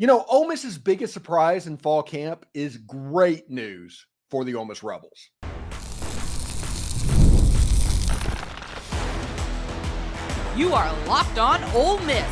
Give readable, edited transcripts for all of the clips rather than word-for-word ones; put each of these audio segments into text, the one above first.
Ole Miss's biggest surprise in fall camp is great news for the Ole Miss Rebels. You are Locked On Ole Miss,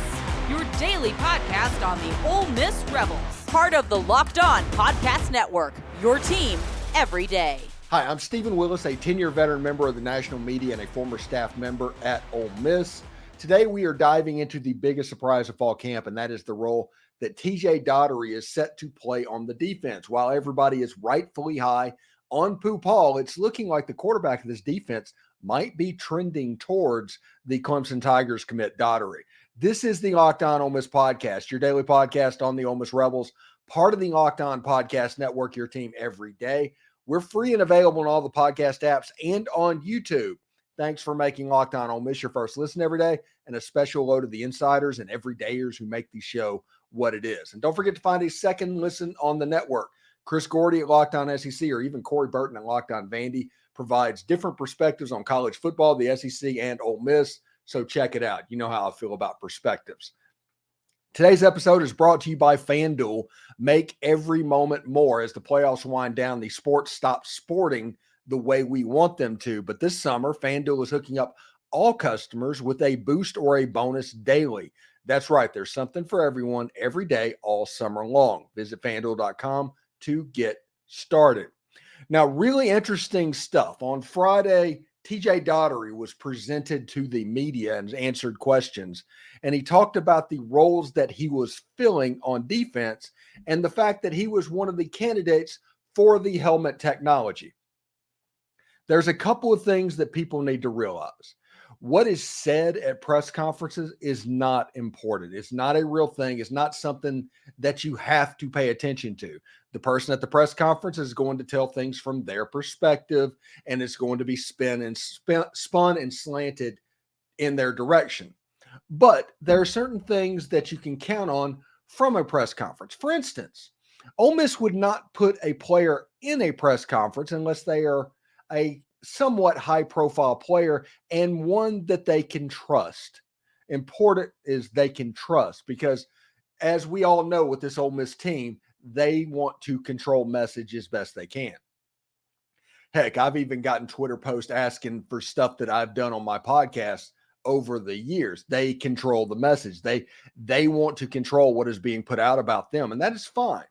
your daily podcast on the Ole Miss Rebels. Part of the Locked On Podcast Network, your team every day. Hi, I'm Steven Willis, a 10-year veteran member of the national media and a former staff member at Ole Miss. Today, we are diving into the biggest surprise of fall camp, and that is the role that TJ Dottery is set to play on the defense. While everybody is rightfully high on Pooh Hall, it's looking like the quarterback of this defense might be trending towards the Clemson Tigers commit Dottery. This is the Locked On Ole Miss podcast, your daily podcast on the Ole Miss Rebels, part of the Locked On Podcast Network, your team every day. We're free and available on all the podcast apps and on YouTube. Thanks for making Locked On Ole Miss your first listen every day, and a special hello to the insiders and everydayers who make the show what it is. And don't forget to find a second listen on the network. Chris Gordy at Locked On SEC, or even Corey Burton at Locked On Vandy, provides different perspectives on college football, the SEC, and Ole Miss. So check it out. You know how I feel about perspectives. Today's episode is brought to you by FanDuel. Make every moment more. As the playoffs wind down, the sports stop sporting the way we want them to. But this summer, FanDuel is hooking up all customers with a boost or a bonus daily. That's right. There's something for everyone every day, all summer long. Visit FanDuel.com to get started. Now, really interesting stuff. On Friday, TJ Dottery was presented to the media and answered questions. And he talked about the roles that he was filling on defense and the fact that he was one of the candidates for the helmet technology. There's a couple of things that people need to realize. What is said at press conferences is not important. It's not a real thing. It's not something that you have to pay attention to. The person at the press conference is going to tell things from their perspective, and it's going to be spun and slanted in their direction. But there are certain things that you can count on from a press conference. For instance, Ole Miss would not put a player in a press conference unless they are a somewhat high-profile player and one that they can trust. Important is they can trust, because as we all know with this Ole Miss team, they want to control message as best they can. Heck, I've even gotten Twitter posts asking for stuff that I've done on my podcast over the years. They control the message. They want to control what is being put out about them, and that is fine.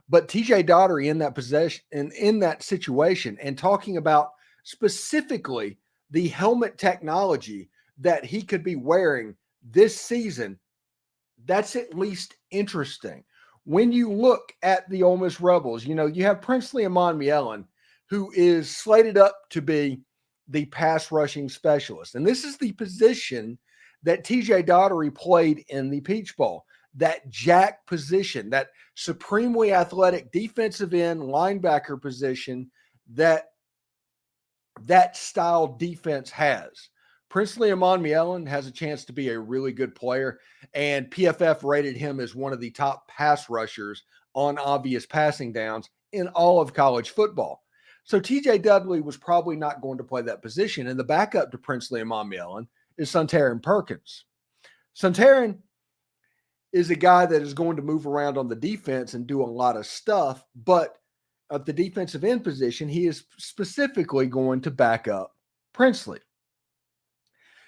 But TJ Dottery in that possession and in that situation, and talking about specifically the helmet technology that he could be wearing this season, that's at least interesting. When you look at the Ole Miss Rebels, you have Princely Umanmielen, who is slated up to be the pass rushing specialist. And this is the position that TJ Dottery played in the Peach Bowl. That jack position, that supremely athletic defensive end linebacker position that style defense has. Princely Umanmielen has a chance to be a really good player, and PFF rated him as one of the top pass rushers on obvious passing downs in all of college football. So TJ Dudley was probably not going to play that position, and the backup to Princely Umanmielen is Suntarine Perkins. Suntarine is a guy that is going to move around on the defense and do a lot of stuff, but at the defensive end position, he is specifically going to back up Princely.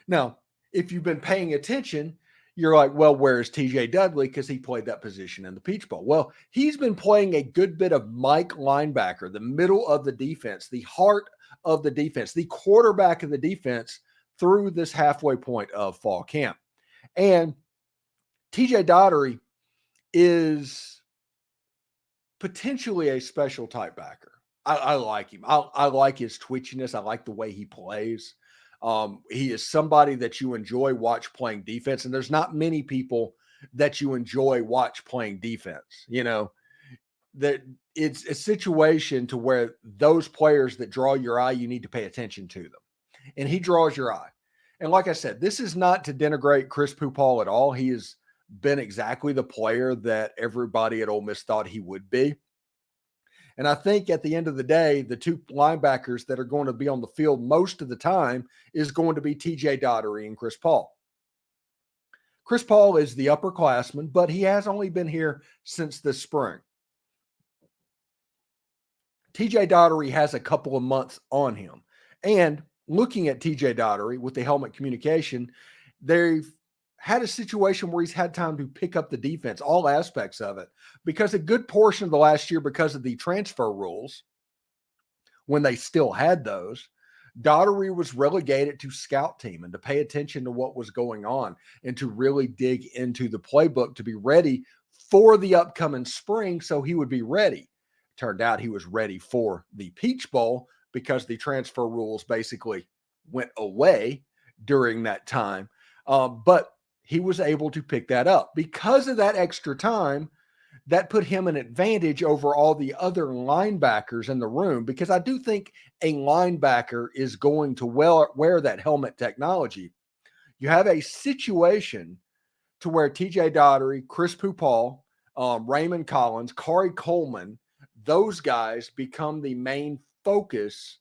Now, if you've been paying attention, you're like, well, where is TJ Dudley? Because he played that position in the Peach Bowl. Well, he's been playing a good bit of Mike linebacker, the middle of the defense, the heart of the defense, the quarterback of the defense through this halfway point of fall camp. And TJ Dottery is potentially a special type backer. I like him. I like his twitchiness. I like the way he plays. He is somebody that you enjoy watch playing defense, and there's not many people that you enjoy watch playing defense. That it's a situation to where those players that draw your eye, you need to pay attention to them, and he draws your eye. And like I said, this is not to denigrate Chris Pooh Hall at all. He has been exactly the player that everybody at Ole Miss thought he would be. And I think at the end of the day, the two linebackers that are going to be on the field most of the time is going to be TJ Dottery and Chris Paul. Chris Paul is the upperclassman, but he has only been here since this spring. TJ Dottery has a couple of months on him. And looking at TJ Dottery with the helmet communication, they've had a situation where he's had time to pick up the defense, all aspects of it, because a good portion of the last year, because of the transfer rules, when they still had those, Dottery was relegated to scout team and to pay attention to what was going on and to really dig into the playbook to be ready for the upcoming spring so he would be ready. Turned out he was ready for the Peach Bowl because the transfer rules basically went away during that time. But he was able to pick that up. Because of that extra time, that put him an advantage over all the other linebackers in the room, because I do think a linebacker is going to wear that helmet technology. You have a situation to where TJ Dottery, Chris Pooh Hall, Raymond Collins, Coleman, those guys become the main focus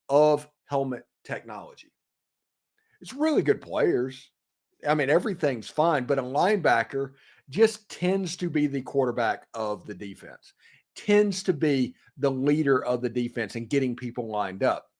of helmet technology. It's really good players. I mean, everything's fine, but a linebacker just tends to be the quarterback of the defense, tends to be the leader of the defense and getting people lined up.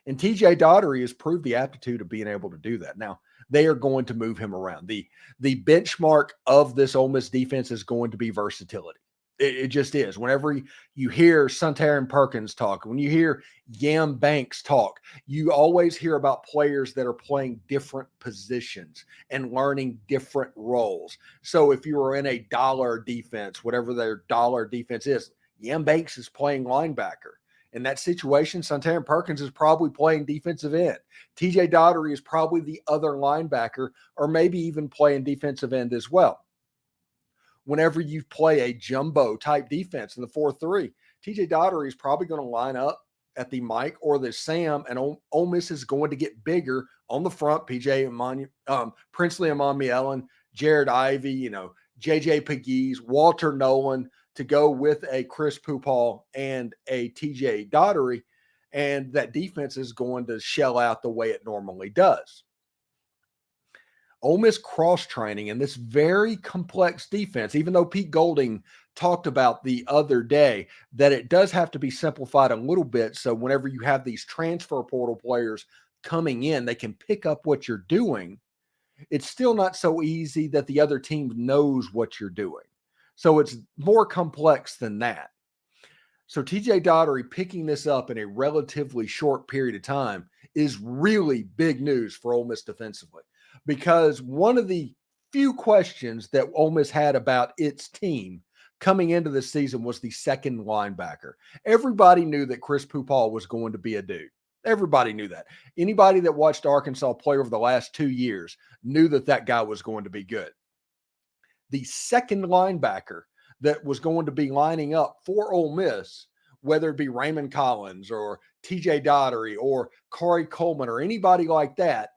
And TJ Dottery has proved the aptitude of being able to do that. Now, they are going to move him around. The benchmark of this Ole Miss defense is going to be versatility. It just is. Whenever you hear Suntarine Perkins talk, when you hear Yam Banks talk, you always hear about players that are playing different positions and learning different roles. So if you are in a dollar defense, whatever their dollar defense is, Yam Banks is playing linebacker. In that situation, Suntarine Perkins is probably playing defensive end. TJ Dottery is probably the other linebacker, or maybe even playing defensive end as well. Whenever you play a jumbo type defense in the 4-3, TJ Dottery is probably going to line up at the Mike or the Sam, and Ole Miss is going to get bigger on the front. Princely Umanmielen, Jared Ivey, JJ Pegues, Walter Nolan, to go with a Chris Pooh Hall and a TJ Dottery, and that defense is going to shell out the way it normally does. Ole Miss cross-training in this very complex defense, even though Pete Golding talked about the other day that it does have to be simplified a little bit, so whenever you have these transfer portal players coming in, they can pick up what you're doing. It's still not so easy that the other team knows what you're doing. So it's more complex than that. So TJ Dottery picking this up in a relatively short period of time is really big news for Ole Miss defensively. Because one of the few questions that Ole Miss had about its team coming into the season was the second linebacker. Everybody knew that Chris Pooh Hall was going to be a dude. Everybody knew that. Anybody that watched Arkansas play over the last 2 years knew that that guy was going to be good. The second linebacker that was going to be lining up for Ole Miss, whether it be Raymond Collins or TJ Dottery or Coleman or anybody like that,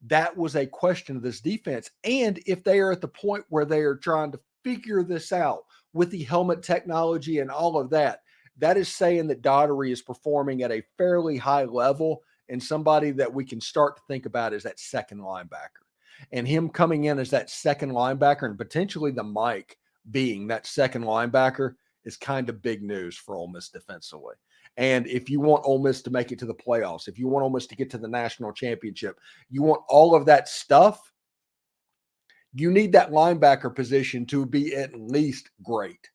that was a question of this defense. And if they are at the point where they are trying to figure this out with the helmet technology and all of that, that is saying that Dottery is performing at a fairly high level and somebody that we can start to think about as that second linebacker. And him coming in as that second linebacker and potentially the Mike being that second linebacker is kind of big news for Ole Miss defensively. And if you want Ole Miss to make it to the playoffs, if you want Ole Miss to get to the national championship, you want all of that stuff, you need that linebacker position to be at least great.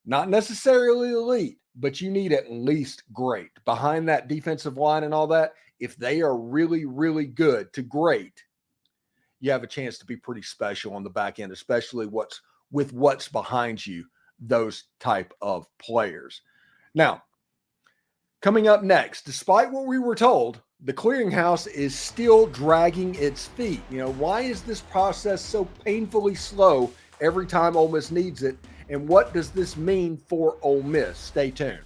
Not necessarily elite, but you need at least great. Behind that defensive line and all that, if they are really, really good to great, you have a chance to be pretty special on the back end, especially what's behind you, those type of players. Now, coming up next, despite what we were told, the clearinghouse is still dragging its feet. Why is this process so painfully slow every time Ole Miss needs it? And what does this mean for Ole Miss? Stay tuned.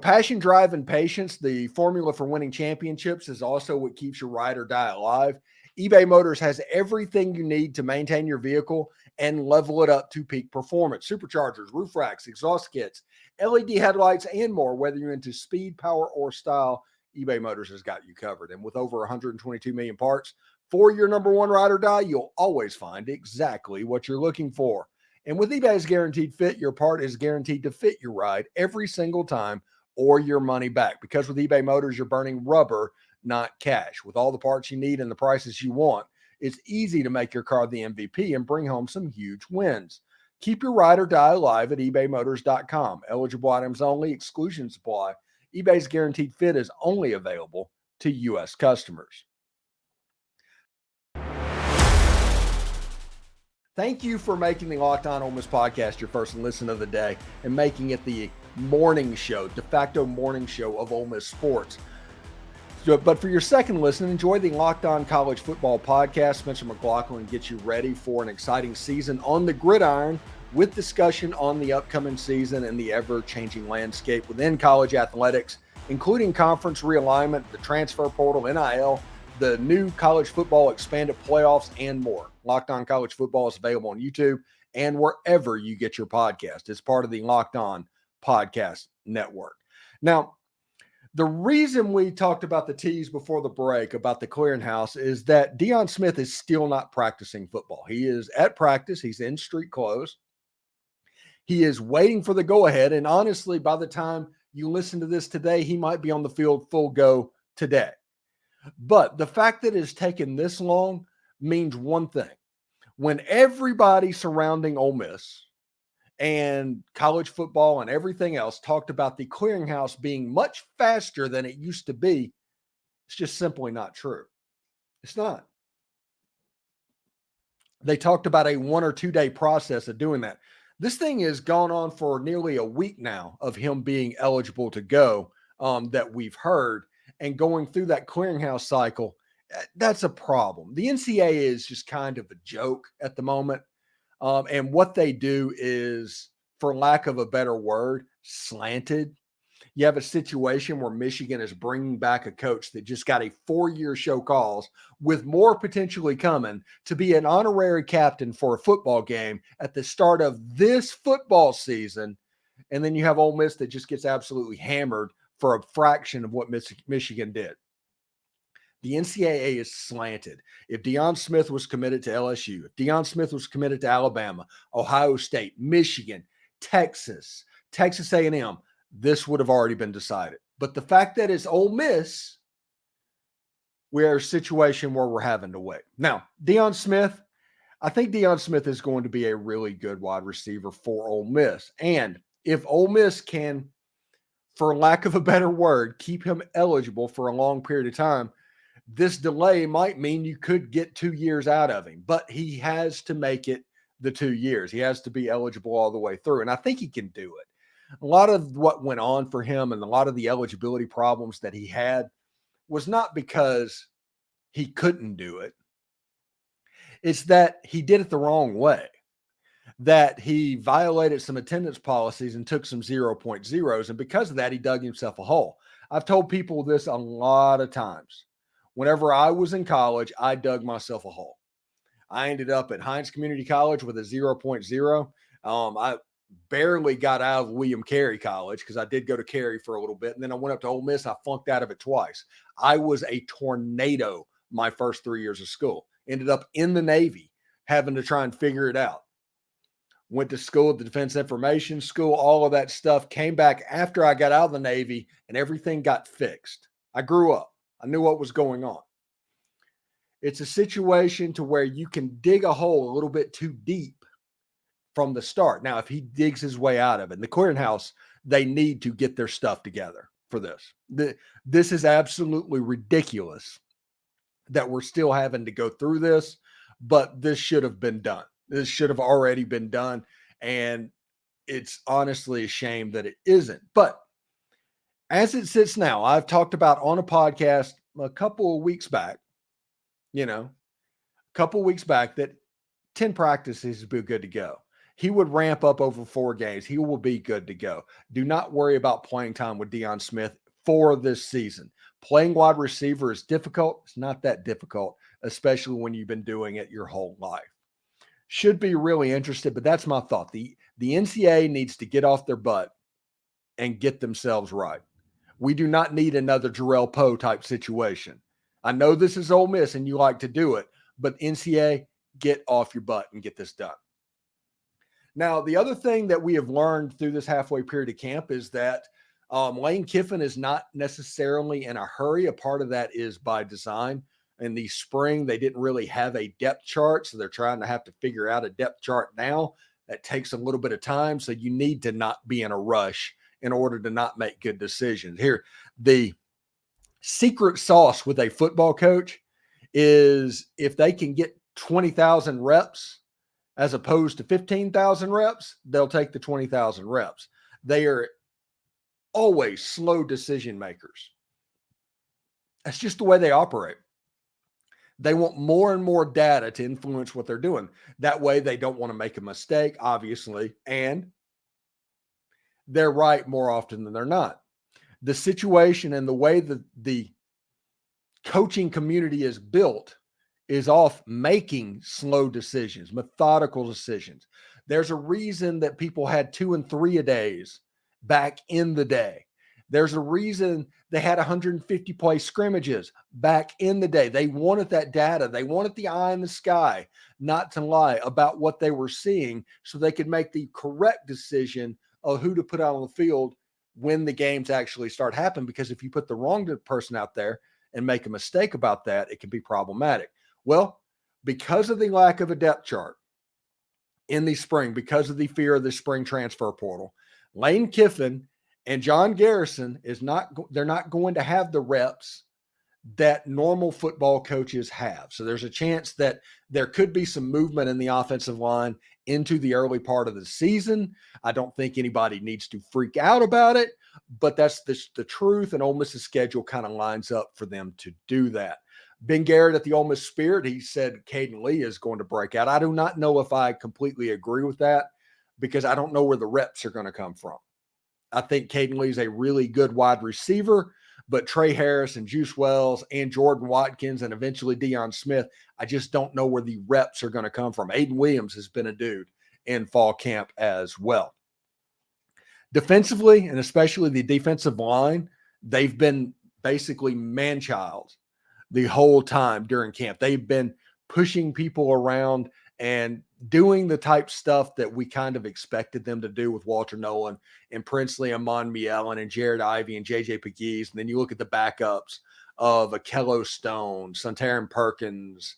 Passion, drive, and patience, the formula for winning championships, is also what keeps your ride or die alive. eBay Motors has everything you need to maintain your vehicle and level it up to peak performance. Superchargers, roof racks, exhaust kits, LED headlights, and more. Whether you're into speed, power, or style, eBay Motors has got you covered. And with over 122 million parts for your number one ride or die, you'll always find exactly what you're looking for. And with eBay's Guaranteed Fit, your part is guaranteed to fit your ride every single time or your money back. Because with eBay Motors, you're burning rubber, not cash. With all the parts you need and the prices you want, it's easy to make your car the MVP and bring home some huge wins. Keep your ride or die alive at ebaymotors.com. Eligible items only, exclusions apply. eBay's Guaranteed Fit is only available to U.S. customers. Thank you for making the Locked On Ole Miss podcast your first listen of the day and making it the morning show, de facto morning show of Ole Miss sports. But for your second listen, enjoy the Locked On College Football podcast. Spencer McLaughlin gets you ready for an exciting season on the gridiron with discussion on the upcoming season and the ever-changing landscape within college athletics, including conference realignment, the transfer portal, NIL, the new college football expanded playoffs, and more. Locked On College Football is available on YouTube and wherever you get your podcast. It's part of the Locked On Podcast Network. Now, the reason we talked about the tease before the break about the clearinghouse is that Deion Smith is still not practicing football. He is at practice. He's in street clothes. He is waiting for the go-ahead. And honestly, by the time you listen to this today, he might be on the field full go today. But the fact that it's taken this long means one thing. When everybody surrounding Ole Miss and college football and everything else talked about the clearinghouse being much faster than it used to be, it's just simply not true. It's not. They talked about a 1 or 2 day process of doing that. This thing has gone on for nearly a week now of him being eligible to go that we've heard, and going through that clearinghouse cycle. That's a problem. The NCAA is just kind of a joke at the moment. And what they do is, for lack of a better word, slanted. You have a situation where Michigan is bringing back a coach that just got a 4-year show cause with more potentially coming to be an honorary captain for a football game at the start of this football season. And then you have Ole Miss that just gets absolutely hammered for a fraction of what Michigan did. The NCAA is slanted. If Deion Smith was committed to LSU, if Deion Smith was committed to Alabama, Ohio State, Michigan, Texas A&M, this would have already been decided. But the fact that it's Ole Miss, we're in a situation where we're having to wait. Now, Deion Smith, I think Deion Smith is going to be a really good wide receiver for Ole Miss. And if Ole Miss can, for lack of a better word, keep him eligible for a long period of time, this delay might mean you could get 2 years out of him, but he has to make it the 2 years. He has to be eligible all the way through, and I think he can do it. A lot of what went on for him and a lot of the eligibility problems that he had was not because he couldn't do it. It's that he did it the wrong way, that he violated some attendance policies and took some 0.0s, and because of that, he dug himself a hole. I've told people this a lot of times. Whenever I was in college, I dug myself a hole. I ended up at Hines Community College with a 0.0. I barely got out of William Carey College because I did go to Carey for a little bit. And then I went up to Ole Miss. I flunked out of it twice. I was a tornado my first 3 years of school. Ended up in the Navy having to try and figure it out. Went to school at the Defense Information School, all of that stuff. Came back after I got out of the Navy and everything got fixed. I grew up. I knew what was going on. It's a situation to where you can dig a hole a little bit too deep from the start. Now, if he digs his way out of it, the clearinghouse, they need to get their stuff together for this. This is absolutely ridiculous that we're still having to go through this, but this should have been done. This should have already been done, and it's honestly a shame that it isn't. But as it sits now, I've talked about on a podcast a couple of weeks back, that 10 practices would be good to go. He would ramp up over 4 games. He will be good to go. Do not worry about playing time with Deion Smith for this season. Playing wide receiver is difficult. It's not that difficult, especially when you've been doing it your whole life. Should be really interested, but that's my thought. The NCAA needs to get off their butt and get themselves right. We do not need another Jarrell Poe type situation. I know this is Ole Miss and you like to do it, but NCAA, get off your butt and get this done. Now, the other thing that we have learned through this halfway period of camp is that Lane Kiffin is not necessarily in a hurry. A part of that is by design. In the spring, they didn't really have a depth chart, so they're trying to have to figure out a depth chart now. That takes a little bit of time, so you need to not be in a rush in order to not make good decisions. Here, the secret sauce with a football coach is if they can get 20,000 reps as opposed to 15,000 reps, they'll take the 20,000 reps. They are always slow decision makers. That's just the way they operate. They want more and more data to influence what they're doing. That way they don't want to make a mistake, obviously, and they're right more often than they're not. The situation and the way that the coaching community is built is off making slow decisions, methodical decisions. There's a reason that people had 2 and 3 a days back in the day. There's a reason they had 150 play scrimmages back in the day. They wanted that data. They wanted the eye in the sky, not to lie about what they were seeing so they could make the correct decision of who to put out on the field when the games actually start happening. Because if you put the wrong person out there and make a mistake about that, it can be problematic. Well, because of the lack of a depth chart in the spring, because of the fear of the spring transfer portal, Lane Kiffin and John Garrison they're not going to have the reps that normal football coaches have. So there's a chance that there could be some movement in the offensive line into the early part of the season. I don't think anybody needs to freak out about it, but that's the truth. And Ole Miss's schedule kind of lines up for them to do that. Ben Garrett at the Ole Miss Spirit, he said Caden Lee is going to break out. I do not know if I completely agree with that because I don't know where the reps are going to come from. I think Caden Lee is a really good wide receiver, but Trey Harris and Juice Wells and Jordan Watkins and eventually Deion Smith, I just don't know where the reps are going to come from. Aiden Williams has been a dude in fall camp as well. Defensively, and especially the defensive line, they've been basically man-child the whole time during camp. They've been pushing people around and doing the type stuff that we kind of expected them to do with Walter Nolan and Princely Umanmielen and Jared Ivey and JJ Pegues. And then you look at the backups of Akello Stone, Suntarine Perkins,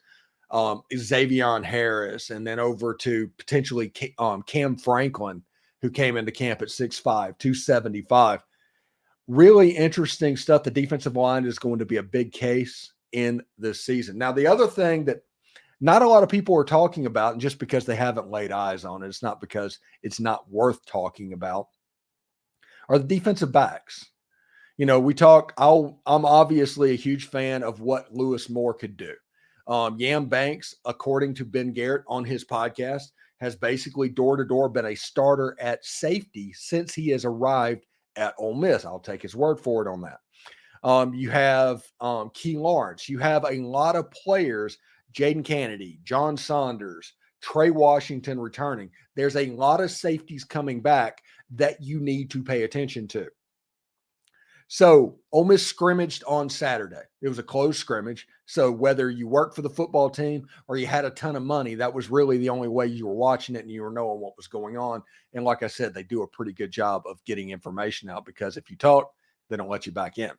Xavier Harris, and then over to potentially Cam Franklin, who came into camp at 6'5", 275. Really interesting stuff. The defensive line is going to be a big case in this season. Now, the other thing that not a lot of people are talking about, and just because they haven't laid eyes on it, it's not because it's not worth talking about, are the defensive backs. You know, I'm obviously a huge fan of what Lewis Moore could do. Yam Banks, according to Ben Garrett on his podcast, has basically door-to-door been a starter at safety since he has arrived at Ole Miss. I'll take his word for it on that. You have Key Lawrence. You have a lot of players, Jaden Kennedy, John Saunders, Trey Washington returning. There's a lot of safeties coming back that you need to pay attention to. So Ole Miss scrimmaged on Saturday. It was a closed scrimmage. So whether you worked for the football team or you had a ton of money, that was really the only way you were watching it and you were knowing what was going on. And like I said, they do a pretty good job of getting information out because if you talk, they don't let you back in.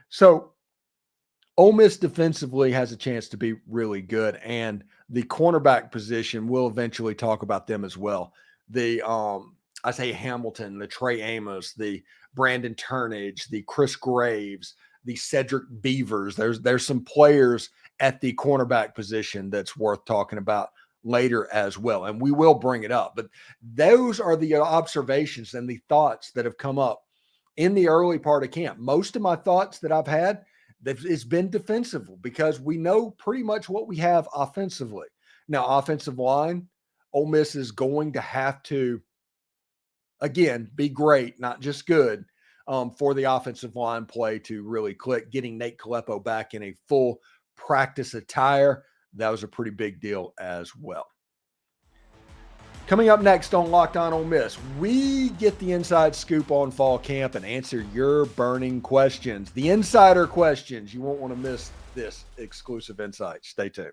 So Ole Miss defensively has a chance to be really good. And the cornerback position, we'll eventually talk about them as well. The Isaiah Hamilton, the Trey Amos, the Brandon Turnage, the Chris Graves, the Cedric Beavers. There's some players at the cornerback position that's worth talking about later as well. And we will bring it up. But those are the observations and the thoughts that have come up in the early part of camp. Most of my thoughts that I've had, it's been defensive because we know pretty much what we have offensively. Now, offensive line, Ole Miss is going to have to, again, be great, not just good, for the offensive line play to really click. Getting Nate Kalepo back in a full practice attire, that was a pretty big deal as well. Coming up next on Locked On Ole Miss, we get the inside scoop on fall camp and answer your burning questions. The insider questions. You won't want to miss this exclusive insight. Stay tuned.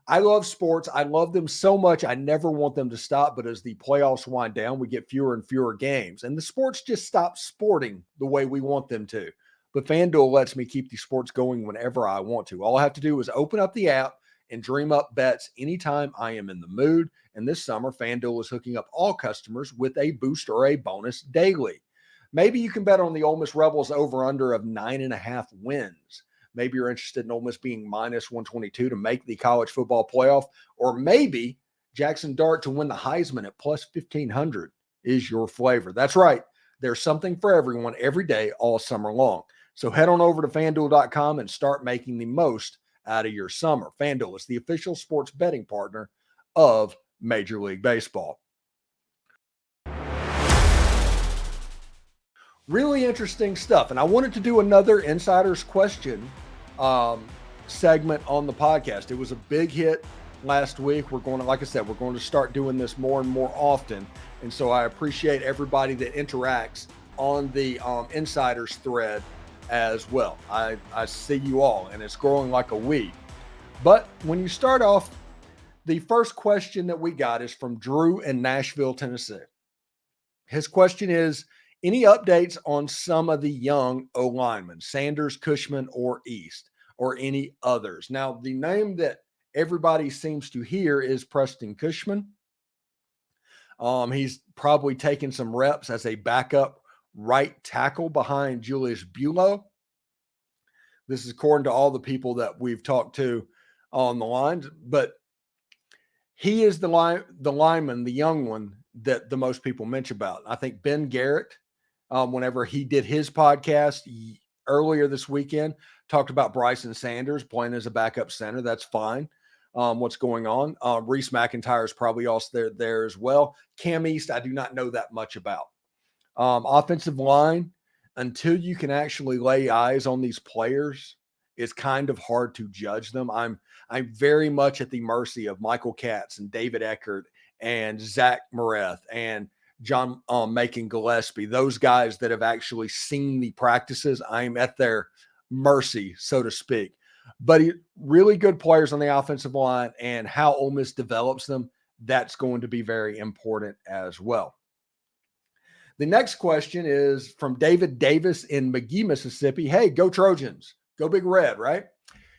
I love sports. I love them so much. I never want them to stop. But as the playoffs wind down, we get fewer and fewer games. And the sports just stop sporting the way we want them to. But FanDuel lets me keep the sports going whenever I want to. All I have to do is open up the app and dream up bets anytime I am in the mood. And this summer, FanDuel is hooking up all customers with a boost or a bonus daily. Maybe you can bet on the Ole Miss Rebels over-under of 9.5 wins. Maybe you're interested in Ole Miss being minus 122 to make the college football playoff, or maybe Jackson Dart to win the Heisman at plus 1,500 is your flavor. That's right. There's something for everyone every day, all summer long. So head on over to FanDuel.com and start making the most out of your summer. FanDuel is the official sports betting partner of Major League Baseball. Really interesting stuff. And I wanted to do another Insider's Question segment on the podcast. It was a big hit last week. We're going to, like I said, we're going to start doing this more and more often. And so I appreciate everybody that interacts on the Insiders thread as well. I see you all, and it's growing like a weed. But when you start off, the first question that we got is from Drew in Nashville, Tennessee. His question is, any updates on some of the young O-linemen, Sanders, Cushman, or East, or any others? Now, the name that everybody seems to hear is Preston Cushman. He's probably taken some reps as a backup right tackle behind Julius Buelow. This is according to all the people that we've talked to on the lines, but he is the lineman, the young one that the most people mention about. I think Ben Garrett, whenever he did his podcast earlier this weekend, talked about Bryson Sanders playing as a backup center. That's fine. What's going on? Reese McIntyre is probably also there as well. Cam East, I do not know that much about. Offensive line, until you can actually lay eyes on these players, it's kind of hard to judge them. I'm very much at the mercy of Michael Katz and David Eckert and Zach Mareth and John Macon Gillespie, those guys that have actually seen the practices. I'm at their mercy, so to speak. But really good players on the offensive line, and how Ole Miss develops them, that's going to be very important as well. The next question is from David Davis in McGee, Mississippi. Hey, go Trojans. Go Big Red, right?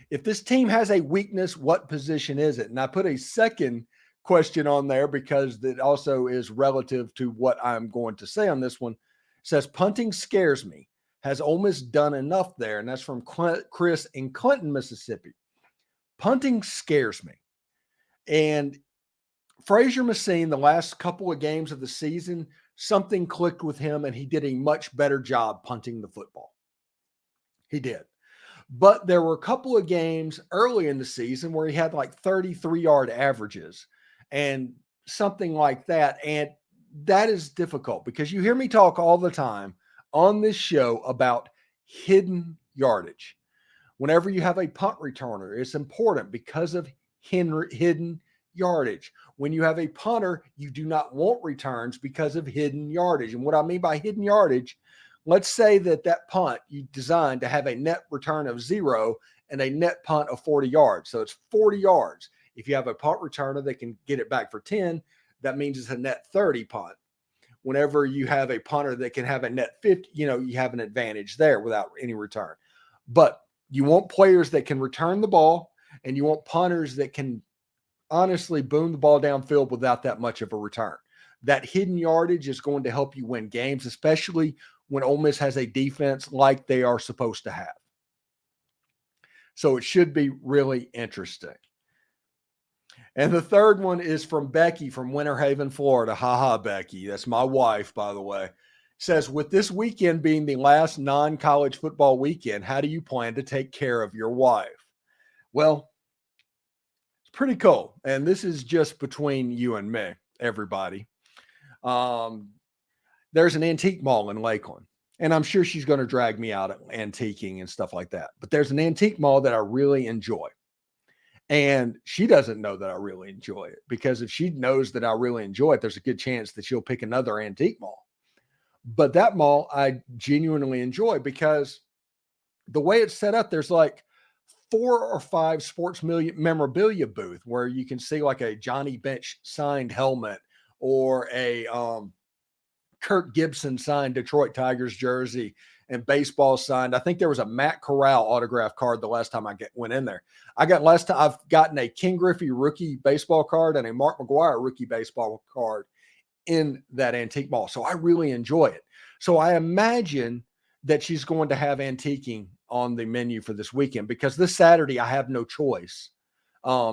If this team has a weakness, what position is it? And I put a second question on there because it also is relative to what I'm going to say on this one. It says, punting scares me. Has Ole Miss done enough there? And that's from Chris in Clinton, Mississippi. Punting scares me. And Fraser Masin, the last couple of games of the season, something clicked with him and he did a much better job punting the football. He did. But there were a couple of games early in the season where he had like 33-yard averages and something like that. And that is difficult because you hear me talk all the time on this show about hidden yardage. Whenever you have a punt returner, it's important because of hidden yardage. When you have a punter, you do not want returns because of hidden yardage. And what I mean by hidden yardage, let's say that punt you designed to have a net return of 0 and a net punt of 40 yards. So it's 40 yards. If you have a punt returner that can get it back for 10, that means it's a net 30 punt. Whenever you have a punter that can have a net 50, you have an advantage there without any return. But you want players that can return the ball, and you want punters that can honestly boom the ball downfield without that much of a return. That hidden yardage is going to help you win games, especially when Ole Miss has a defense like they are supposed to have. So it should be really interesting. And the third one is from Becky from Winter Haven, Florida. Ha, Becky. That's my wife, by the way. Says, with this weekend being the last non-college football weekend, how do you plan to take care of your wife? Well, it's pretty cool. And this is just between you and me, everybody. There's an antique mall in Lakeland, and I'm sure she's going to drag me out at antiquing and stuff like that. But there's an antique mall that I really enjoy. And she doesn't know that I really enjoy it, because if she knows that I really enjoy it, there's a good chance that she'll pick another antique mall. But that mall I genuinely enjoy because the way it's set up, there's like 4 or 5 sports memorabilia booth where you can see like a Johnny Bench signed helmet or a Kirk Gibson signed Detroit Tigers jersey and baseball signed. I think there was a Matt Corral autograph card the last time I went in there. I've gotten a King Griffey rookie baseball card and a Mark McGwire rookie baseball card in that antique mall. So I really enjoy it. So I imagine that she's going to have antiquing on the menu for this weekend, because this Saturday I have no choice.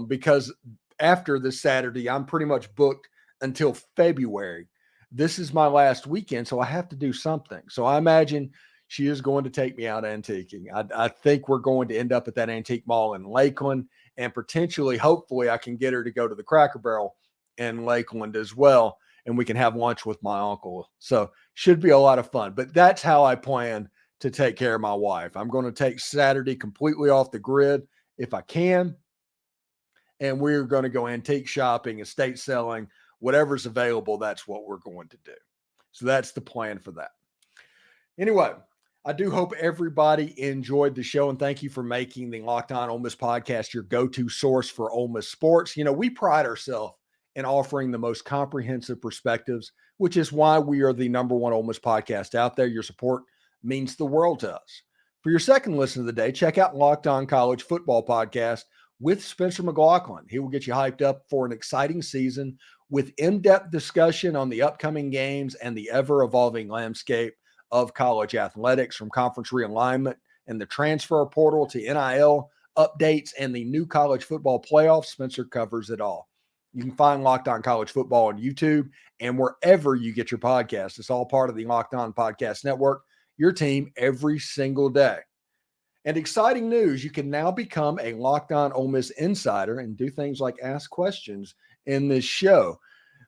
Because after this Saturday, I'm pretty much booked until February. This is my last weekend, so I have to do something. So I imagine she is going to take me out antiquing. I think we're going to end up at that antique mall in Lakeland, and potentially, hopefully, I can get her to go to the Cracker Barrel in Lakeland as well, and we can have lunch with my uncle. So should be a lot of fun. But that's how I plan to take care of my wife. I'm going to take Saturday completely off the grid if I can, and we're going to go antique shopping, estate selling, whatever's available. That's what we're going to do. So that's the plan for that. Anyway, I do hope everybody enjoyed the show, and thank you for making the Locked On Ole Miss podcast your go-to source for Ole Miss sports. You know, we pride ourselves in offering the most comprehensive perspectives, which is why we are the number one Ole Miss podcast out there. Your support means the world to us. For your second listen of the day, check out Locked On College Football Podcast with Spencer McLaughlin. He will get you hyped up for an exciting season with in-depth discussion on the upcoming games and the ever-evolving landscape of college athletics, from conference realignment and the transfer portal to NIL updates and the new college football playoffs. Spencer covers it all. You can find Locked On College Football on YouTube and wherever you get your podcasts. It's all part of the Locked On Podcast Network, your team every single day. And exciting news, you can now become a Locked On Ole Miss insider and do things like ask questions in this show.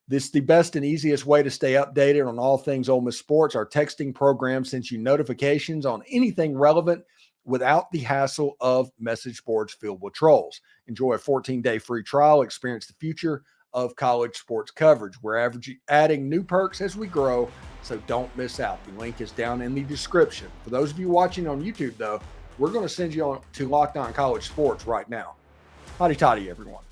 This is the best and easiest way to stay updated on all things Ole Miss sports. Our texting program sends you notifications on anything relevant without the hassle of message boards filled with trolls. Enjoy a 14-day free trial. Experience the future of college sports coverage. We're adding new perks as we grow, so don't miss out. The link is down in the description. For those of you watching on YouTube, though, we're going to send you on to Locked On College Sports right now. Hotty toddy, everyone.